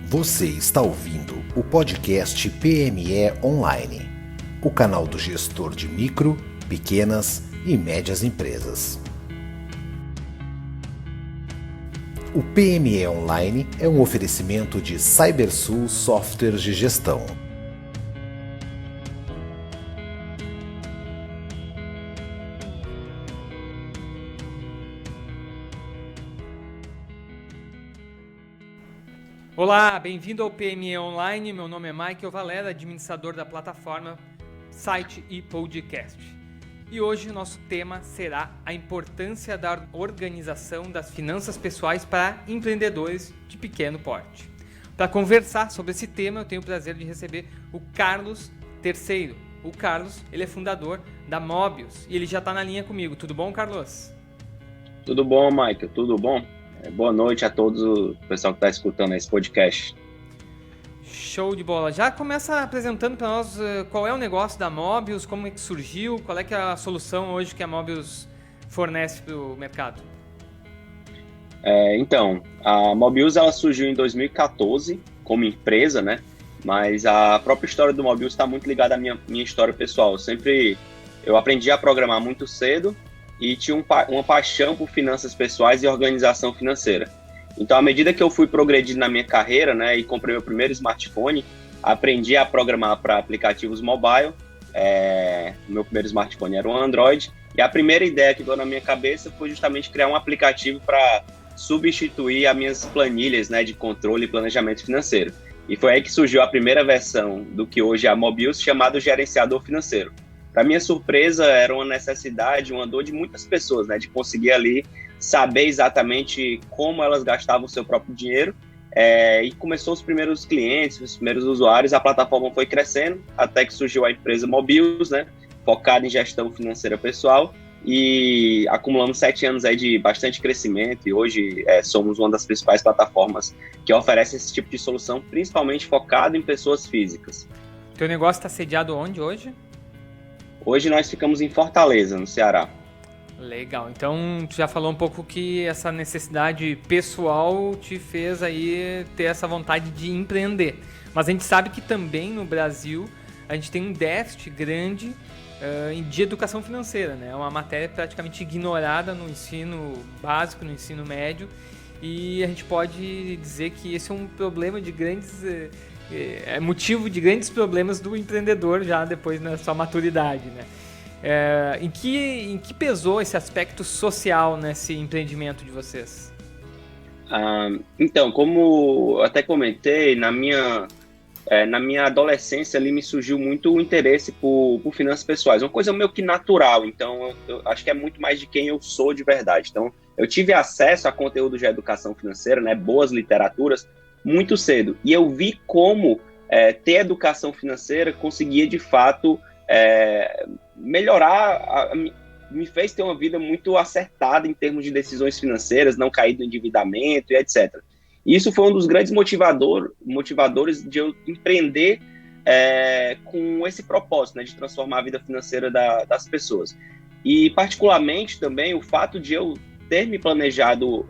Você está ouvindo o podcast PME Online, o canal do gestor de micro, pequenas e médias empresas. O PME Online é um oferecimento de Cybersul Softwares de Gestão. Olá, bem-vindo ao PME Online. Meu nome é Michael Valera, administrador da plataforma, site e podcast. E hoje o nosso tema será a importância da organização das finanças pessoais para empreendedores de pequeno porte. Para conversar sobre esse tema, eu tenho o prazer de receber o Carlos Terceiro. O Carlos, ele é fundador da Mobius e ele já está na linha comigo. Tudo bom, Carlos? Tudo bom, Michael? Tudo bom? Boa noite a todos o pessoal que está escutando esse podcast. Show de bola. Já começa apresentando para nós qual é o negócio da Mobius, como é que surgiu, qual é que é a solução hoje que a Mobius fornece para o mercado. Então, a Mobius ela surgiu em 2014 como empresa, né? Mas a própria história do Mobius está muito ligada à minha história pessoal. Eu aprendi a programar muito cedo e tinha uma paixão por finanças pessoais e organização financeira. Então, à medida que eu fui progredindo na minha carreira, né, e comprei meu primeiro smartphone, aprendi a programar para aplicativos mobile. O meu primeiro smartphone era um Android, e a primeira ideia que deu na minha cabeça foi justamente criar um aplicativo para substituir as minhas planilhas, né, de controle e planejamento financeiro. E foi aí que surgiu a primeira versão do que hoje é a Mobius, chamado Gerenciador Financeiro. Para minha surpresa, era uma necessidade, uma dor de muitas pessoas, né, de conseguir ali saber exatamente como elas gastavam o seu próprio dinheiro. E começou os primeiros clientes, os primeiros usuários, a plataforma foi crescendo, até que surgiu a empresa Mobius, né, focada em gestão financeira pessoal, e acumulamos 7 anos aí de bastante crescimento, e hoje somos uma das principais plataformas que oferece esse tipo de solução, principalmente focado em pessoas físicas. Teu negócio está sediado onde hoje? Hoje nós ficamos em Fortaleza, no Ceará. Legal, então tu já falou um pouco que essa necessidade pessoal te fez aí ter essa vontade de empreender. Mas a gente sabe que também no Brasil a gente tem um déficit grande de educação financeira, né? É uma matéria praticamente ignorada no ensino básico, no ensino médio, e a gente pode dizer que esse é um problema de grandes... É motivo de grandes problemas do empreendedor já depois na sua maturidade, né? Em que pesou esse aspecto social nesse empreendimento de vocês? Então, como eu até comentei, na minha adolescência ali me surgiu muito o interesse por finanças pessoais, uma coisa meio que natural. Então eu acho que é muito mais de quem eu sou de verdade. Então eu tive acesso a conteúdo de educação financeira, né, boas literaturas, muito cedo, e eu vi como ter educação financeira conseguia de fato melhorar, me fez ter uma vida muito acertada em termos de decisões financeiras, não cair no endividamento e etc. E isso foi um dos grandes motivadores de eu empreender com esse propósito, né, de transformar a vida financeira das pessoas. E particularmente também o fato de eu ter me planejado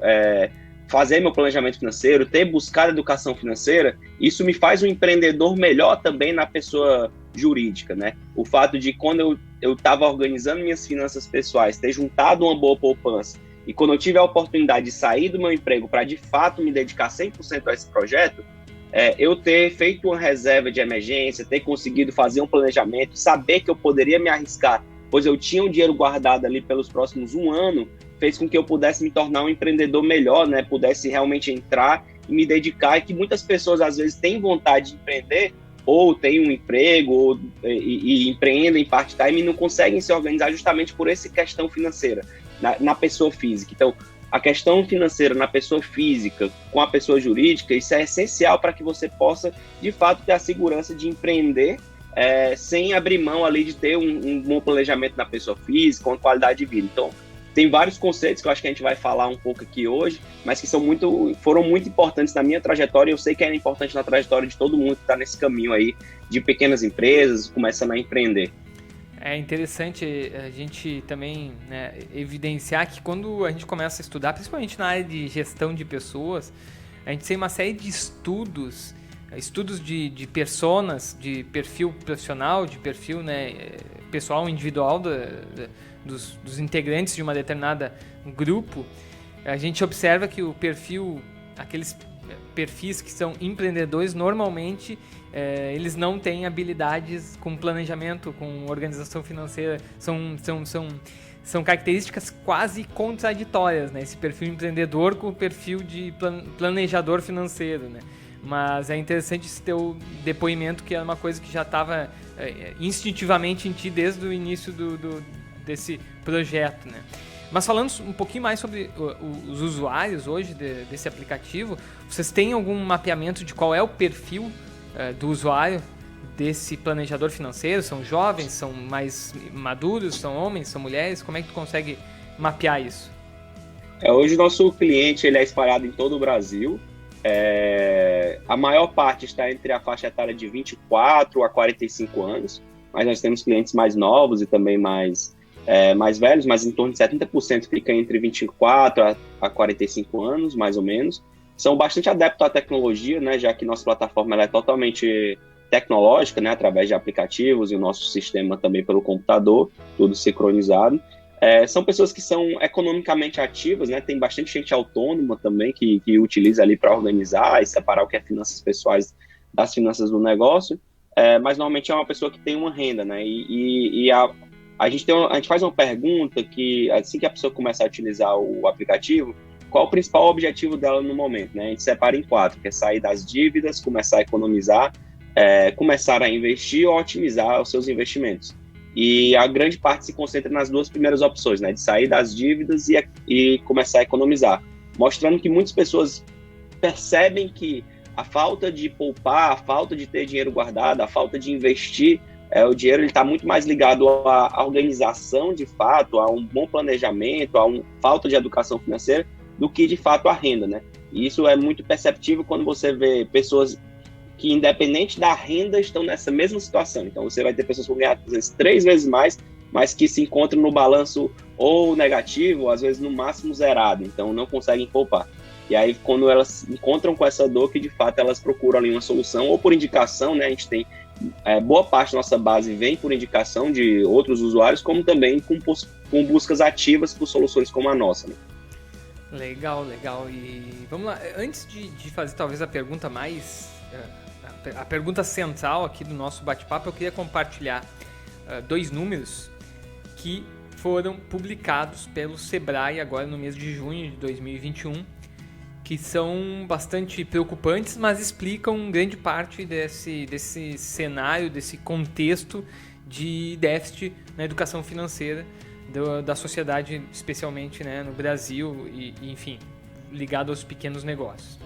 fazer meu planejamento financeiro, ter buscado educação financeira, isso me faz um empreendedor melhor também na pessoa jurídica, né? O fato de quando eu estava organizando minhas finanças pessoais, ter juntado uma boa poupança, e quando eu tive a oportunidade de sair do meu emprego para de fato me dedicar 100% a esse projeto, eu ter feito uma reserva de emergência, ter conseguido fazer um planejamento, saber que eu poderia me arriscar, pois eu tinha um dinheiro guardado ali pelos próximos 1 ano, fez com que eu pudesse me tornar um empreendedor melhor, né? Pudesse realmente entrar e me dedicar, e que muitas pessoas às vezes têm vontade de empreender, ou têm um emprego, e empreendem part-time e não conseguem se organizar justamente por essa questão financeira, na pessoa física. Então, a questão financeira na pessoa física com a pessoa jurídica, isso é essencial para que você possa, de fato, ter a segurança de empreender sem abrir mão ali de ter um bom planejamento na pessoa física, uma qualidade de vida. Então, tem vários conceitos que eu acho que a gente vai falar um pouco aqui hoje, mas que foram muito importantes na minha trajetória, e eu sei que era importante na trajetória de todo mundo que está nesse caminho aí de pequenas empresas, começando a empreender. É interessante a gente também, né, evidenciar que quando a gente começa a estudar, principalmente na área de gestão de pessoas, a gente tem uma série de estudos de personas, de perfil profissional, de perfil, né, pessoal individual dos integrantes de uma determinada grupo. A gente observa que aqueles perfis que são empreendedores, normalmente eles não têm habilidades com planejamento, com organização financeira, são características quase contraditórias, né? Esse perfil empreendedor com o perfil de planejador financeiro, né? Mas é interessante esse teu depoimento, que é uma coisa que já estava instintivamente em ti desde o início desse projeto, né? Mas falando um pouquinho mais sobre os usuários hoje desse aplicativo, vocês têm algum mapeamento de qual é o perfil do usuário desse planejador financeiro? São jovens, são mais maduros, são homens, são mulheres? Como é que tu consegue mapear isso? Hoje o nosso cliente ele é espalhado em todo o Brasil. A maior parte está entre a faixa etária de 24 a 45 anos, mas nós temos clientes mais novos e também mais velhos, mas em torno de 70% fica entre 24 a 45 anos, mais ou menos. São bastante adeptos à tecnologia, né, já que nossa plataforma ela é totalmente tecnológica, né, através de aplicativos, e o nosso sistema também pelo computador, tudo sincronizado. São pessoas que são economicamente ativas, né, tem bastante gente autônoma também que utiliza ali para organizar e separar o que é finanças pessoais das finanças do negócio, mas normalmente é uma pessoa que tem uma renda, né, a gente faz uma pergunta que, assim que a pessoa começa a utilizar o aplicativo, qual o principal objetivo dela no momento, né? A gente separa em 4, que é sair das dívidas, começar a economizar, começar a investir ou otimizar os seus investimentos. E a grande parte se concentra nas 2 primeiras opções, né? De sair das dívidas e começar a economizar. Mostrando que muitas pessoas percebem que a falta de poupar, a falta de ter dinheiro guardado, a falta de investir, o dinheiro está muito mais ligado à organização, de fato, a um bom planejamento, a uma falta de educação financeira, do que, de fato, a renda, né? E isso é muito perceptível quando você vê pessoas que, independente da renda, estão nessa mesma situação. Então, você vai ter pessoas que vão ganhar, às vezes, 3 vezes mais, mas que se encontram no balanço ou negativo, ou, às vezes, no máximo zerado. Então, não conseguem poupar. E aí, quando elas se encontram com essa dor, que, de fato, elas procuram ali uma solução, ou por indicação, né? A gente tem boa parte da nossa base vem por indicação de outros usuários, como também com buscas ativas por soluções como a nossa, né? Legal. E vamos lá, antes de fazer talvez a pergunta a pergunta central aqui do nosso bate-papo, eu queria compartilhar 2 números que foram publicados pelo Sebrae agora no mês de junho de 2021, que são bastante preocupantes, mas explicam grande parte desse cenário, desse contexto de déficit na educação financeira da sociedade, especialmente, né, no Brasil e, enfim, ligado aos pequenos negócios.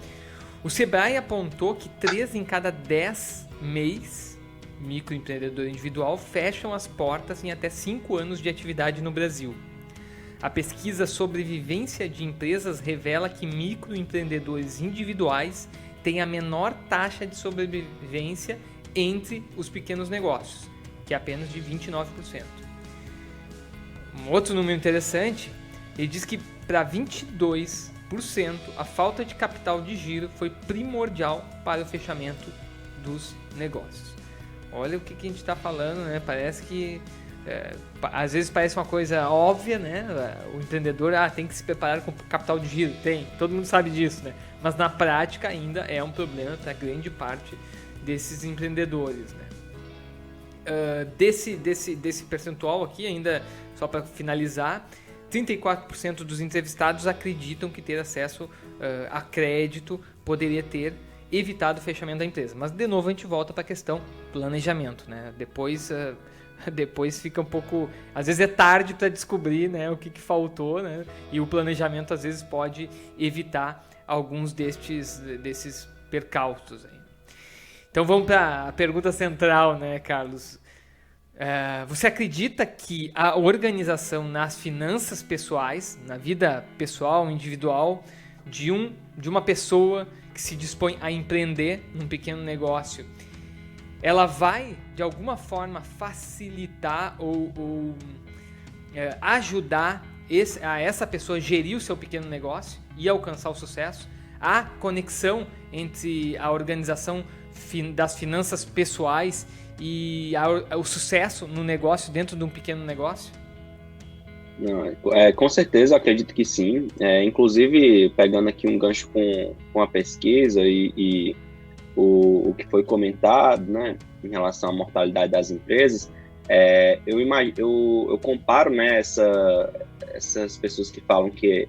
O Sebrae apontou que 3 em cada 10 MEIs, microempreendedor individual, fecham as portas em até 5 anos de atividade no Brasil. A pesquisa Sobrevivência de Empresas revela que microempreendedores individuais têm a menor taxa de sobrevivência entre os pequenos negócios, que é apenas de 29%. Um outro número interessante, ele diz que para 22% a falta de capital de giro foi primordial para o fechamento dos negócios. Olha o que a gente está falando, né? Parece que às vezes parece uma coisa óbvia, né? O empreendedor tem que se preparar com capital de giro, todo mundo sabe disso, né? Mas na prática ainda é um problema para grande parte desses empreendedores, né? Desse percentual aqui, ainda só para finalizar, 34% dos entrevistados acreditam que ter acesso a crédito poderia ter evitado o fechamento da empresa. Mas de novo a gente volta para a questão planejamento, né? Depois fica um pouco... Às vezes é tarde para descobrir, né, o que faltou, né? E o planejamento às vezes pode evitar alguns desses percalços aí. Então vamos para a pergunta central, né, Carlos? Você acredita que a organização nas finanças pessoais, na vida pessoal, individual, de uma pessoa que se dispõe a empreender num pequeno negócio, ela vai, de alguma forma, facilitar ou ajudar a essa pessoa a gerir o seu pequeno negócio e alcançar o sucesso? há conexão entre a organização das finanças pessoais e o sucesso no negócio, dentro de um pequeno negócio? Não, com certeza, acredito que sim. Inclusive, pegando aqui um gancho com a pesquisa e o que foi comentado, né, em relação à mortalidade das empresas, eu comparo, né, essas pessoas que falam que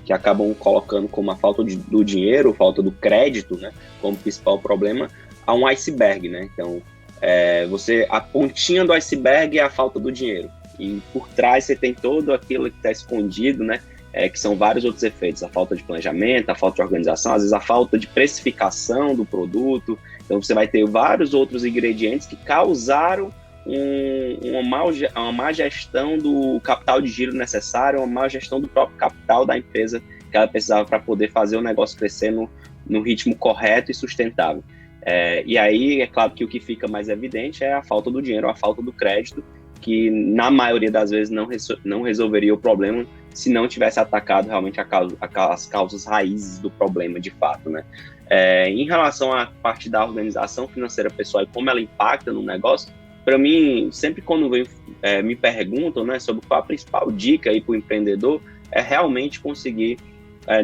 acabam colocando como a falta do dinheiro, falta do crédito, né, como principal problema, a um iceberg, né? Então, a pontinha do iceberg é a falta do dinheiro. E por trás você tem todo aquilo que está escondido, né? Que são vários outros efeitos. A falta de planejamento, a falta de organização, às vezes a falta de precificação do produto. Então você vai ter vários outros ingredientes que causaram uma má gestão do capital de giro necessário, uma má gestão do próprio capital da empresa que ela precisava para poder fazer o negócio crescer no ritmo correto e sustentável. E aí, é claro que o que fica mais evidente é a falta do dinheiro, a falta do crédito, que na maioria das vezes não resolveria o problema se não tivesse atacado realmente as causas raízes do problema de fato, né? Em relação à parte da organização financeira pessoal e como ela impacta no negócio, para mim, sempre quando me perguntam, né, sobre qual a principal dica aí para o empreendedor, é realmente conseguir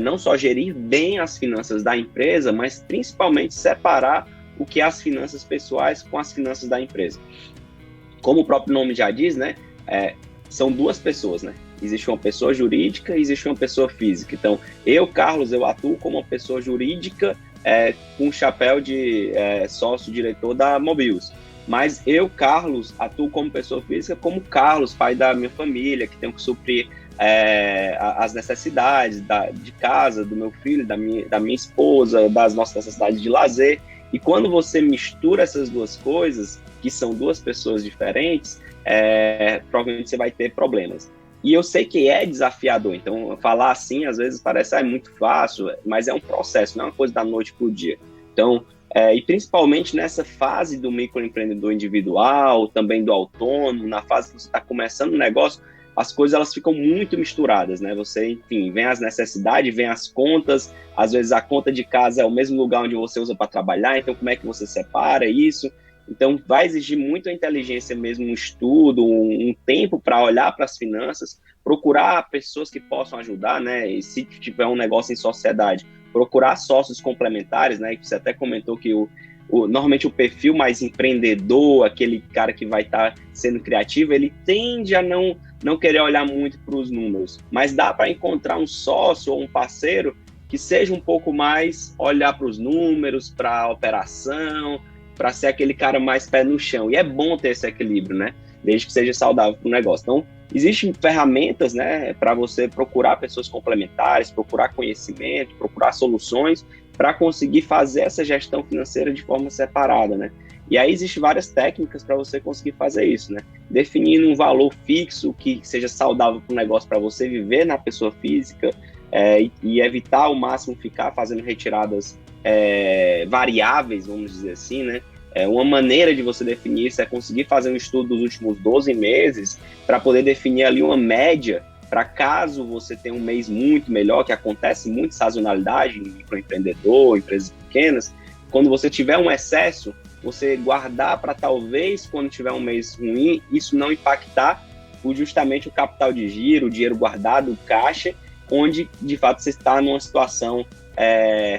não só gerir bem as finanças da empresa, mas principalmente separar o que é as finanças pessoais com as finanças da empresa. Como o próprio nome já diz, né, são duas pessoas, né? Existe uma pessoa jurídica e existe uma pessoa física. Então, Carlos, eu atuo como uma pessoa jurídica com o chapéu de sócio-diretor da Mobius. Mas Carlos, atuo como pessoa física, como Carlos, pai da minha família, que tem que suprir as necessidades de casa, do meu filho, da minha esposa, das nossas necessidades de lazer. E quando você mistura essas duas coisas, que são duas pessoas diferentes, provavelmente você vai ter problemas. E eu sei que é desafiador, então falar assim às vezes parece muito fácil, mas é um processo, não é uma coisa da noite para o dia. Então, e principalmente nessa fase do microempreendedor individual, também do autônomo, na fase que você está começando o negócio, as coisas elas ficam muito misturadas, né? Você, enfim, vem as necessidades, vem as contas, às vezes a conta de casa é o mesmo lugar onde você usa para trabalhar, então como é que você separa isso? Então vai exigir muita inteligência mesmo, um estudo, um tempo para olhar para as finanças, procurar pessoas que possam ajudar, né? E se tiver um negócio em sociedade, procurar sócios complementares, né? Você até comentou que normalmente o perfil mais empreendedor, aquele cara que vai estar sendo criativo, ele tende a não querer olhar muito para os números, mas dá para encontrar um sócio ou um parceiro que seja um pouco mais olhar para os números, para a operação, para ser aquele cara mais pé no chão. E é bom ter esse equilíbrio, né? Desde que seja saudável para o negócio. Então, existem ferramentas, né, para você procurar pessoas complementares, procurar conhecimento, procurar soluções para conseguir fazer essa gestão financeira de forma separada, né? E aí existem várias técnicas para você conseguir fazer isso, né? Definindo um valor fixo que seja saudável para o negócio, para você viver na pessoa física e evitar ao máximo ficar fazendo retiradas variáveis, vamos dizer assim, né? Uma maneira de você definir isso é conseguir fazer um estudo dos últimos 12 meses para poder definir ali uma média para caso você tenha um mês muito melhor, que acontece muito sazonalidade em microempreendedor, empresas pequenas, quando você tiver um excesso, você guardar para talvez quando tiver um mês ruim, isso não impactar justamente o capital de giro, o dinheiro guardado, o caixa, onde de fato você está numa situação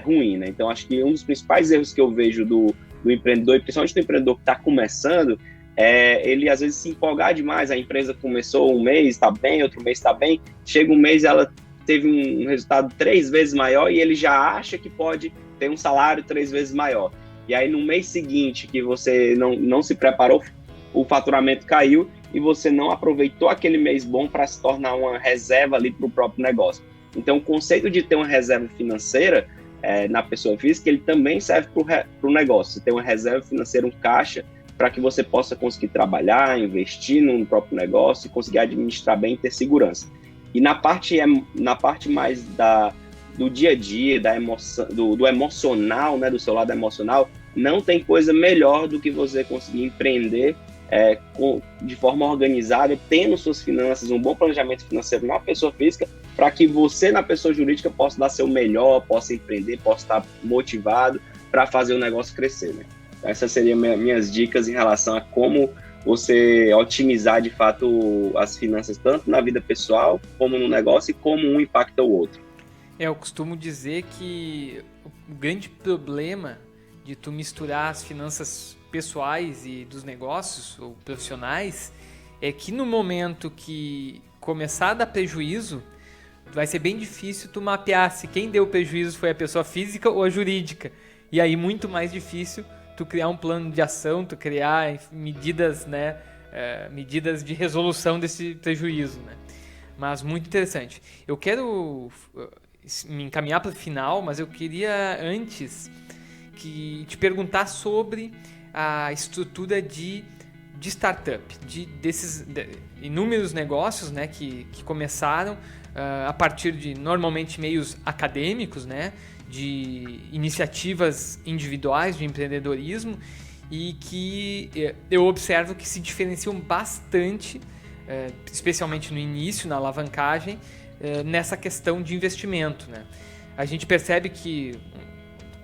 ruim, né? Então acho que um dos principais erros que eu vejo do empreendedor, e principalmente do empreendedor que está começando, ele às vezes se empolgar demais. A empresa começou um mês, está bem, outro mês está bem, chega um mês ela teve um resultado 3 vezes maior e ele já acha que pode ter um salário 3 vezes maior. E aí no mês seguinte que você não se preparou, o faturamento caiu e você não aproveitou aquele mês bom para se tornar uma reserva ali para o próprio negócio. Então o conceito de ter uma reserva financeira na pessoa física, ele também serve para o negócio. Você tem uma reserva financeira, um caixa, para que você possa conseguir trabalhar, investir no próprio negócio e conseguir administrar bem e ter segurança. E na parte mais do dia a dia, da emoção, do emocional, né, do seu lado emocional, não tem coisa melhor do que você conseguir empreender de forma organizada, tendo suas finanças, um bom planejamento financeiro na pessoa física, para que você, na pessoa jurídica, possa dar seu melhor, possa empreender, possa estar motivado para fazer o negócio crescer, né? Essas seriam minhas dicas em relação a como você otimizar, de fato, as finanças, tanto na vida pessoal, como no negócio, e como um impacta o outro. Eu costumo dizer que o grande problema de tu misturar as finanças pessoais e dos negócios ou profissionais é que no momento que começar a dar prejuízo, vai ser bem difícil tu mapear se quem deu prejuízo foi a pessoa física ou a jurídica. E aí muito mais difícil tu criar um plano de ação, tu criar medidas, né, medidas de resolução desse prejuízo, né? Mas muito interessante. Eu quero me encaminhar para o final, mas eu queria antes te perguntar sobre a estrutura de startup, desses inúmeros negócios, né, que começaram a partir de normalmente meios acadêmicos, né, de iniciativas individuais de empreendedorismo, e que eu observo que se diferenciam bastante, especialmente no início, na alavancagem, nessa questão de investimento, né? A gente percebe que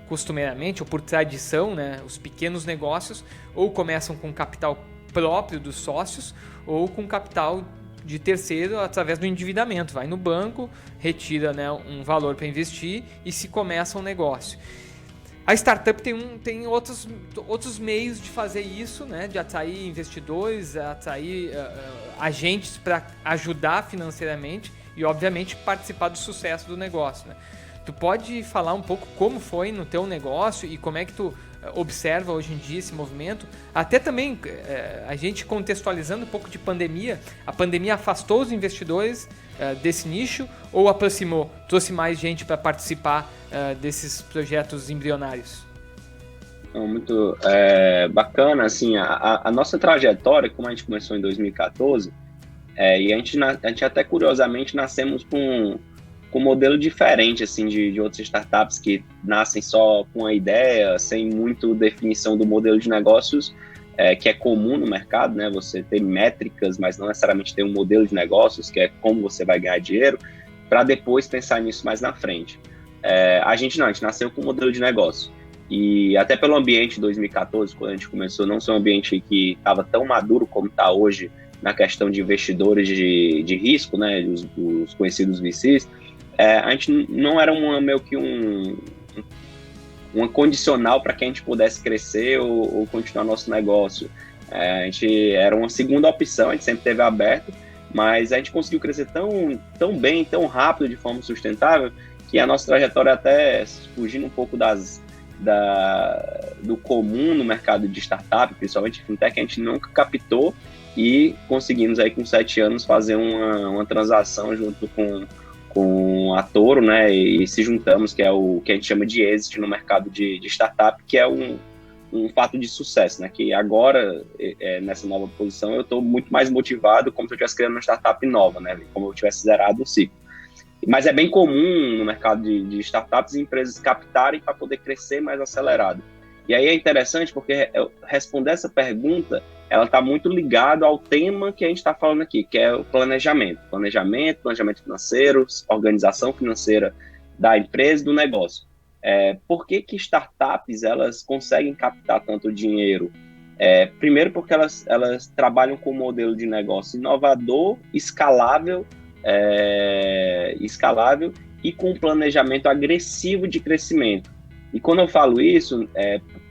costumeiramente, ou por tradição, né, os pequenos negócios ou começam com capital próprio dos sócios ou com capital de terceiro através do endividamento. Vai no banco, retira, né, um valor para investir e se começa um negócio. A startup tem outros meios de fazer isso, né, de atrair investidores, atrair agentes para ajudar financeiramente e, obviamente, participar do sucesso do negócio, né? Tu pode falar um pouco como foi no teu negócio e como é que tu observa hoje em dia esse movimento? Até também a gente contextualizando um pouco de pandemia, a pandemia afastou os investidores desse nicho ou aproximou, trouxe mais gente para participar desses projetos embrionários? Muito bacana, assim, a nossa trajetória, como a gente começou em 2014, e a gente até curiosamente nascemos com um modelo diferente, assim, de outras startups que nascem só com a ideia, sem muito definição do modelo de negócios, que é comum no mercado, né? Você ter métricas, mas não necessariamente ter um modelo de negócios, que é como você vai ganhar dinheiro, para depois pensar nisso mais na frente. A gente nasceu com um modelo de negócio. E até pelo ambiente de 2014, quando a gente começou, não ser um ambiente que estava tão maduro como está hoje na questão de investidores de risco, né? Os conhecidos VCs, a gente não era meio que uma condicional para que a gente pudesse crescer ou continuar nosso negócio. A gente era uma segunda opção, a gente sempre esteve aberto, mas a gente conseguiu crescer tão bem, tão rápido, de forma sustentável, que a nossa trajetória, até fugindo um pouco do comum no mercado de startup, principalmente fintech, a gente nunca captou, e conseguimos aí com 7 anos fazer uma transação junto com a Toro, né, e se juntamos, que é o que a gente chama de exit no mercado de startup, que é um fato de sucesso, né, que agora, nessa nova posição, eu estou muito mais motivado, como se eu estivesse criando uma startup nova, né, como eu tivesse zerado o ciclo. Mas é bem comum no mercado de startups empresas captarem para poder crescer mais acelerado. E aí é interessante porque responder essa pergunta, ela está muito ligada ao tema que a gente está falando aqui, que é o planejamento financeiro, organização financeira da empresa e do negócio. Por que startups elas conseguem captar tanto dinheiro? Primeiro porque elas trabalham com um modelo de negócio inovador, escalável e com um planejamento agressivo de crescimento. E quando eu falo isso,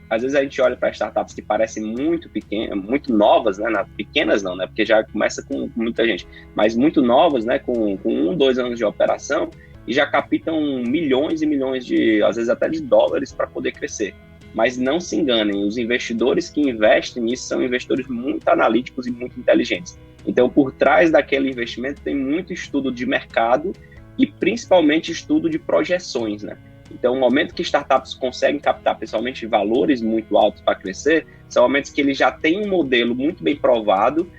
às vezes a gente olha para startups que parecem muito pequenas, muito novas, né? Pequenas não, né? Porque já começa com muita gente, mas muito novas, né? Com 1, 2 anos de operação, e já captam milhões e milhões às vezes até de dólares para poder crescer. Mas não se enganem, os investidores que investem nisso são investidores muito analíticos e muito inteligentes. Então, por trás daquele investimento tem muito estudo de mercado e principalmente estudo de projeções, né? Então, o momento que startups conseguem captar, principalmente, valores muito altos para crescer, são momentos que eles já têm um modelo muito bem provado,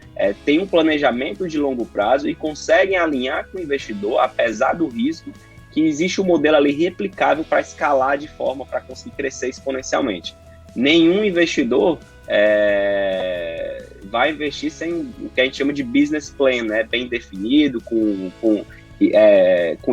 têm um planejamento de longo prazo e conseguem alinhar com o investidor, apesar do risco, que existe um modelo ali replicável para escalar de forma para conseguir crescer exponencialmente. Nenhum investidor vai investir sem o que a gente chama de business plan, né? Bem definido, com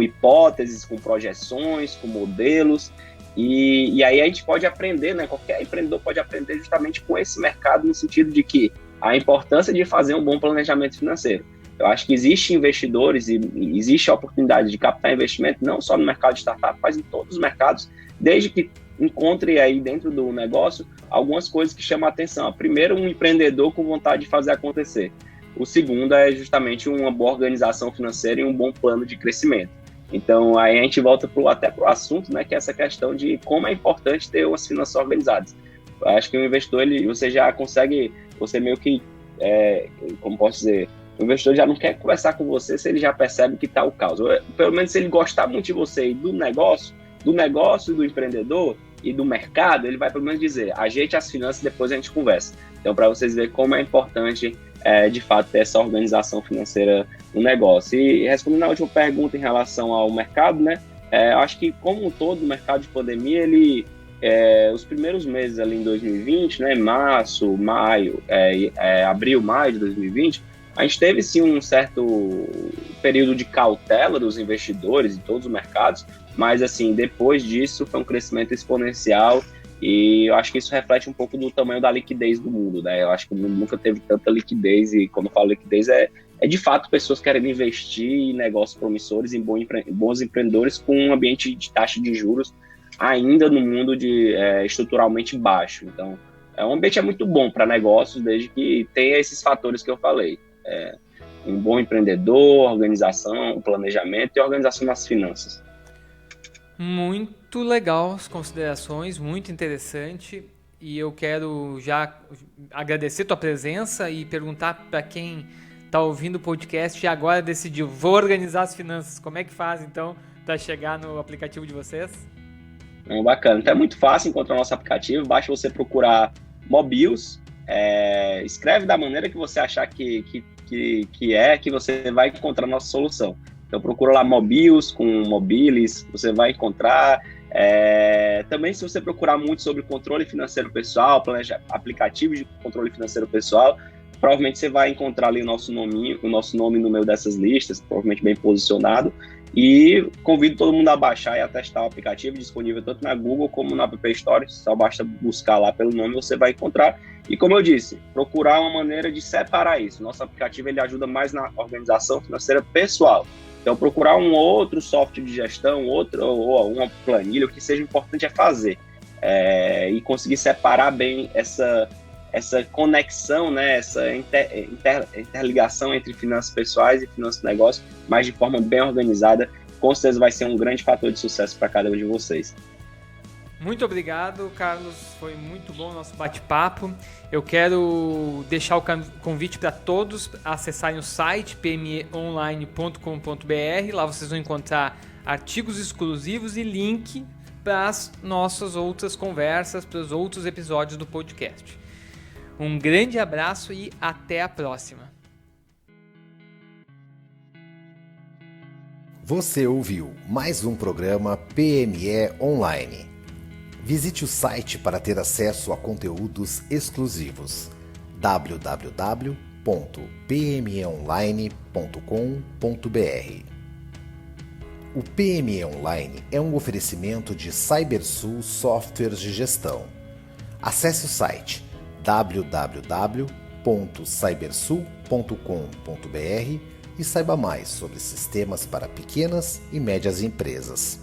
hipóteses, com projeções, com modelos. E aí a gente pode aprender, né? Qualquer empreendedor pode aprender justamente com esse mercado, no sentido de que a importância de fazer um bom planejamento financeiro. Eu acho que existem investidores e existe a oportunidade de captar investimento não só no mercado de startup, mas em todos os mercados, desde que encontre aí dentro do negócio algumas coisas que chamam a atenção. Primeiro, um empreendedor com vontade de fazer acontecer. O segundo é justamente uma boa organização financeira e um bom plano de crescimento. Então, aí a gente volta até para o assunto, né, que é essa questão de como é importante ter umas finanças organizadas. Eu acho que o investidor, você já consegue, você meio que, como posso dizer, o investidor já não quer conversar com você se ele já percebe que está o caos. Pelo menos se ele gostar muito de você e do negócio, do empreendedor e do mercado, ele vai pelo menos dizer, ajeite as finanças, depois a gente conversa. Então, para vocês verem como é importante, de fato, ter essa organização financeira no negócio. E respondendo à última pergunta em relação ao mercado, né, eu acho que, como um todo, o mercado de pandemia, os primeiros meses ali em 2020, né, março, maio, abril, maio de 2020, a gente teve sim um certo período de cautela dos investidores em todos os mercados, mas assim, depois disso foi um crescimento exponencial e eu acho que isso reflete um pouco do tamanho da liquidez do mundo, né? Eu acho que o mundo nunca teve tanta liquidez e quando eu falo liquidez é de fato pessoas querendo investir em negócios promissores, em bons empreendedores com um ambiente de taxa de juros ainda no mundo estruturalmente baixo. Então, o ambiente é muito bom para negócios desde que tenha esses fatores que eu falei. Um bom empreendedor, organização, planejamento e organização das finanças. Muito legal as considerações, muito interessante. E eu quero já agradecer tua presença e perguntar para quem está ouvindo o podcast e agora decidiu, vou organizar as finanças. Como é que faz, então, para chegar no aplicativo de vocês? Bacana. Então é muito fácil encontrar o nosso aplicativo. Basta você procurar Mobius. Escreve da maneira que você achar que você vai encontrar a nossa solução. Então procura lá Mobius com Mobilis, você vai encontrar. Também se você procurar muito sobre controle financeiro pessoal, aplicativos de controle financeiro pessoal, provavelmente você vai encontrar ali o nosso nome no meio dessas listas, provavelmente bem posicionado. E convido todo mundo a baixar e a testar o aplicativo, disponível tanto na Google como na App Store. Só basta buscar lá pelo nome, você vai encontrar. E como eu disse, procurar uma maneira de separar isso. Nosso aplicativo ele ajuda mais na organização financeira pessoal. Então, procurar um outro software de gestão, ou uma planilha, o que seja importante é fazer. E conseguir separar bem essa conexão, né, essa interligação entre finanças pessoais e finanças de negócio, mas de forma bem organizada, com certeza vai ser um grande fator de sucesso para cada um de vocês. Muito obrigado, Carlos, foi muito bom o nosso bate-papo. Eu quero deixar o convite para todos acessarem o site pmeonline.com.br, lá vocês vão encontrar artigos exclusivos e link para as nossas outras conversas, para os outros episódios do podcast. Um grande abraço e até a próxima. Você ouviu mais um programa PME Online. Visite o site para ter acesso a conteúdos exclusivos. www.pmeonline.com.br. O PME Online é um oferecimento de Cybersul Softwares de Gestão. Acesse o site www.cybersul.com.br e saiba mais sobre sistemas para pequenas e médias empresas.